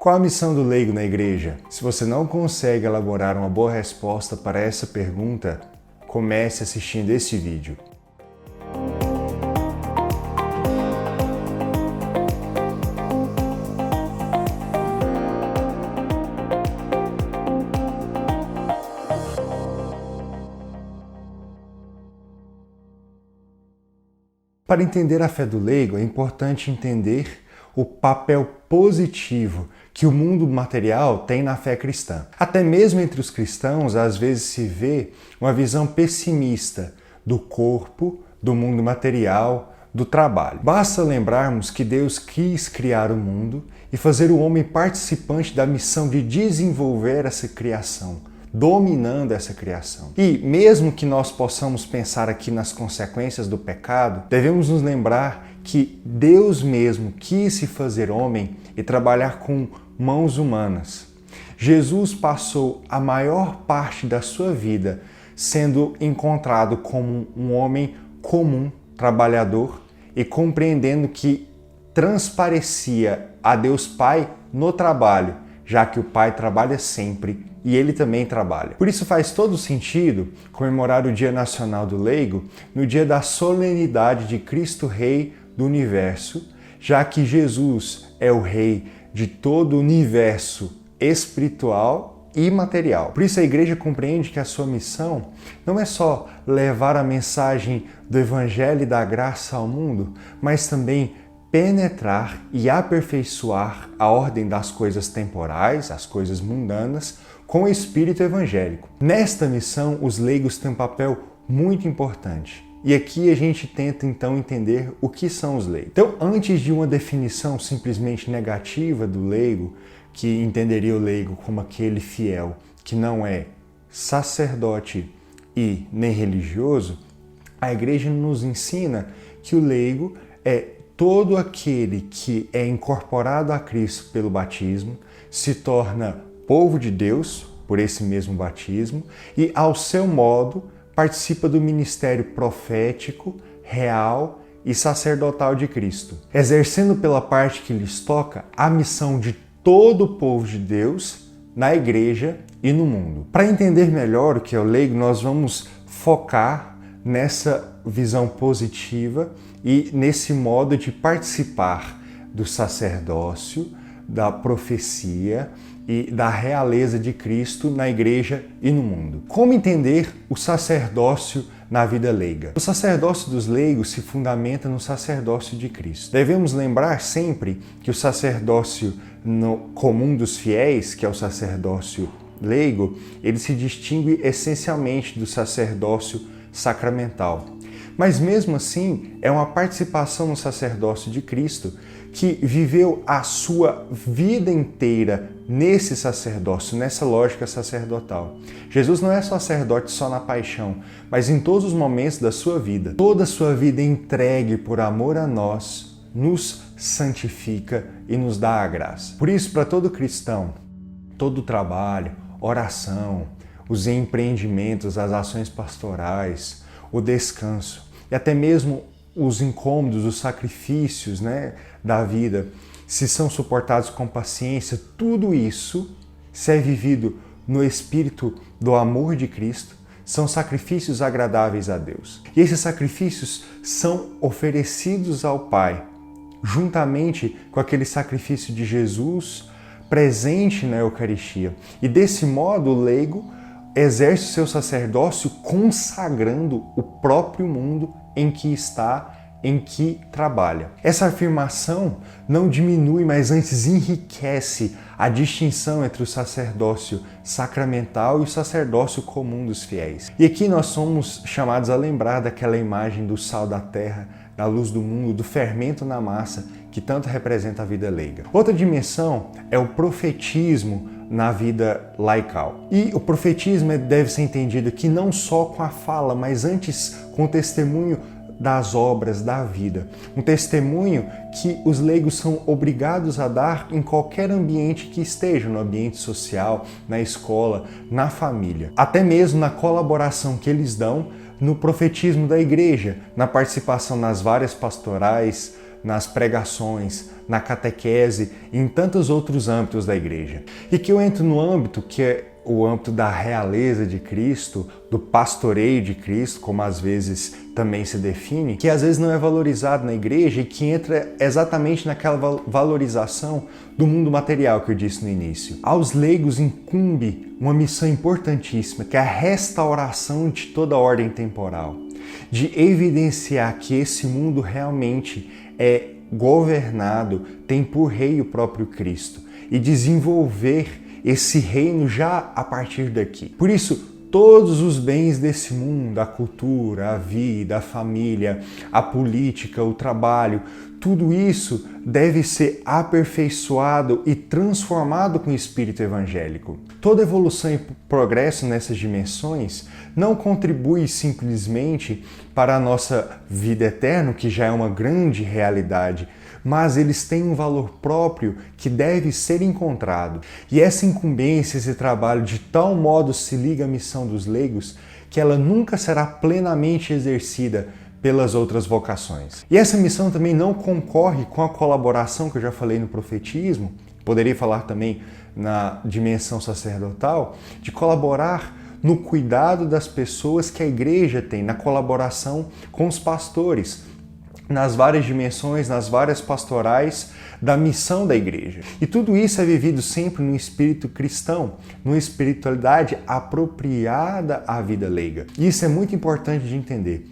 Qual a missão do leigo na igreja? Se você não consegue elaborar uma boa resposta para essa pergunta, comece assistindo esse vídeo. Para entender a fé do leigo, é importante entender o papel positivo que o mundo material tem na fé cristã. Até mesmo entre os cristãos, às vezes se vê uma visão pessimista do corpo, do mundo material, do trabalho. Basta lembrarmos que Deus quis criar o mundo e fazer o homem participante da missão de desenvolver essa criação, dominando essa criação. E mesmo que nós possamos pensar aqui nas consequências do pecado, devemos nos lembrar que Deus mesmo quis se fazer homem e trabalhar com mãos humanas. Jesus passou a maior parte da sua vida sendo encontrado como um homem comum, trabalhador, e compreendendo que transparecia a Deus Pai no trabalho, já que o Pai trabalha sempre e ele também trabalha. Por isso faz todo sentido comemorar o Dia Nacional do Leigo no dia da solenidade de Cristo Rei do Universo, já que Jesus é o Rei de todo o universo espiritual e material. Por isso a igreja compreende que a sua missão não é só levar a mensagem do Evangelho e da graça ao mundo, mas também penetrar e aperfeiçoar a ordem das coisas temporais, as coisas mundanas, com o espírito evangélico. Nesta missão, os leigos têm um papel muito importante. E aqui a gente tenta então entender o que são os leigos. Então, antes de uma definição simplesmente negativa do leigo, que entenderia o leigo como aquele fiel que não é sacerdote e nem religioso, a igreja nos ensina que o leigo é todo aquele que é incorporado a Cristo pelo batismo, se torna povo de Deus por esse mesmo batismo e, ao seu modo, participa do ministério profético, real e sacerdotal de Cristo, exercendo pela parte que lhes toca a missão de todo o povo de Deus na igreja e no mundo. Para entender melhor o que é o leigo, nós vamos focar nessa visão positiva e nesse modo de participar do sacerdócio, da profecia e da realeza de Cristo na igreja e no mundo. Como entender o sacerdócio na vida leiga? O sacerdócio dos leigos se fundamenta no sacerdócio de Cristo. Devemos lembrar sempre que o sacerdócio comum dos fiéis, que é o sacerdócio leigo, ele se distingue essencialmente do sacerdócio sacramental. Mas mesmo assim, é uma participação no sacerdócio de Cristo que viveu a sua vida inteira nesse sacerdócio, nessa lógica sacerdotal. Jesus não é sacerdote só na paixão, mas em todos os momentos da sua vida. Toda a sua vida entregue por amor a nós, nos santifica e nos dá a graça. Por isso, para todo cristão, todo trabalho, oração, os empreendimentos, as ações pastorais, o descanso e até mesmo os incômodos, os sacrifícios, da vida, se são suportados com paciência, tudo isso, se é vivido no espírito do amor de Cristo, são sacrifícios agradáveis a Deus. E esses sacrifícios são oferecidos ao Pai, juntamente com aquele sacrifício de Jesus presente na Eucaristia. E desse modo, o leigo exerce o seu sacerdócio consagrando o próprio mundo em que está, em que trabalha. Essa afirmação não diminui, mas antes enriquece a distinção entre o sacerdócio sacramental e o sacerdócio comum dos fiéis. E aqui nós somos chamados a lembrar daquela imagem do sal da terra, da luz do mundo, do fermento na massa, que tanto representa a vida leiga. Outra dimensão é o profetismo na vida laical. E o profetismo deve ser entendido aqui não só com a fala, mas antes com o testemunho das obras, da vida. Um testemunho que os leigos são obrigados a dar em qualquer ambiente que estejam, no ambiente social, na escola, na família. Até mesmo na colaboração que eles dão no profetismo da igreja, na participação nas várias pastorais, nas pregações, na catequese e em tantos outros âmbitos da igreja. E que eu entro no âmbito que é o âmbito da realeza de Cristo, do pastoreio de Cristo, como às vezes também se define, que às vezes não é valorizado na igreja e que entra exatamente naquela valorização do mundo material que eu disse no início. Aos leigos incumbe uma missão importantíssima, que é a restauração de toda a ordem temporal, de evidenciar que esse mundo realmente é governado, tem por rei o próprio Cristo, e desenvolver esse reino já a partir daqui. Por isso, todos os bens desse mundo, a cultura, a vida, a família, a política, o trabalho, tudo isso deve ser aperfeiçoado e transformado com o espírito evangélico. Toda evolução e progresso nessas dimensões não contribui simplesmente para a nossa vida eterna, que já é uma grande realidade, mas eles têm um valor próprio que deve ser encontrado. E essa incumbência, esse trabalho, de tal modo se liga à missão dos leigos, que ela nunca será plenamente exercida pelas outras vocações. E essa missão também não concorre com a colaboração que eu já falei no profetismo, poderia falar também na dimensão sacerdotal, de colaborar no cuidado das pessoas que a igreja tem, na colaboração com os pastores, nas várias dimensões, nas várias pastorais da missão da igreja. E tudo isso é vivido sempre no espírito cristão, numa espiritualidade apropriada à vida leiga. E isso é muito importante de entender.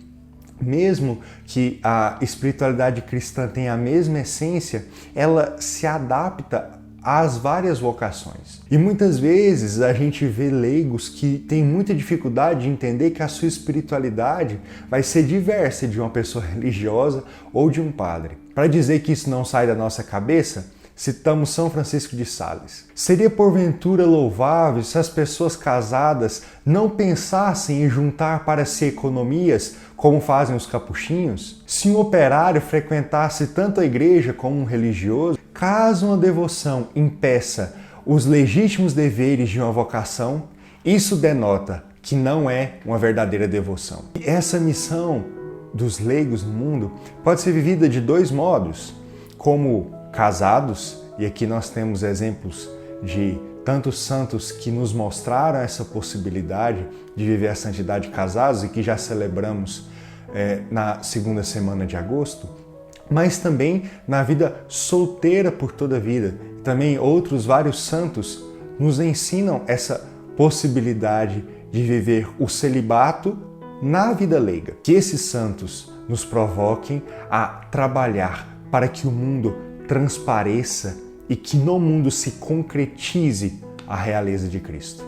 Mesmo que a espiritualidade cristã tenha a mesma essência, ela se adapta às várias vocações. E muitas vezes a gente vê leigos que têm muita dificuldade de entender que a sua espiritualidade vai ser diversa de uma pessoa religiosa ou de um padre. Para dizer que isso não sai da nossa cabeça, citamos São Francisco de Sales. Seria porventura louvável se as pessoas casadas não pensassem em juntar para si economias como fazem os capuchinhos? Se um operário frequentasse tanto a igreja como um religioso? Caso uma devoção impeça os legítimos deveres de uma vocação, isso denota que não é uma verdadeira devoção. E essa missão dos leigos no mundo pode ser vivida de dois modos, como casados, e aqui nós temos exemplos de tantos santos que nos mostraram essa possibilidade de viver a santidade casados e que já celebramos na segunda semana de agosto, mas também na vida solteira por toda a vida. Também outros vários santos nos ensinam essa possibilidade de viver o celibato na vida leiga. Que esses santos nos provoquem a trabalhar para que o mundo transpareça e que no mundo se concretize a realeza de Cristo.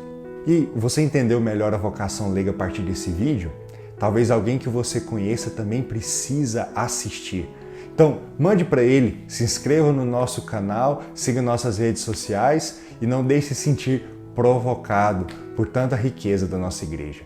E você entendeu melhor a vocação leiga a partir desse vídeo? Talvez alguém que você conheça também precisa assistir. Então, mande para ele, se inscreva no nosso canal, siga nossas redes sociais e não deixe se sentir provocado por tanta riqueza da nossa igreja.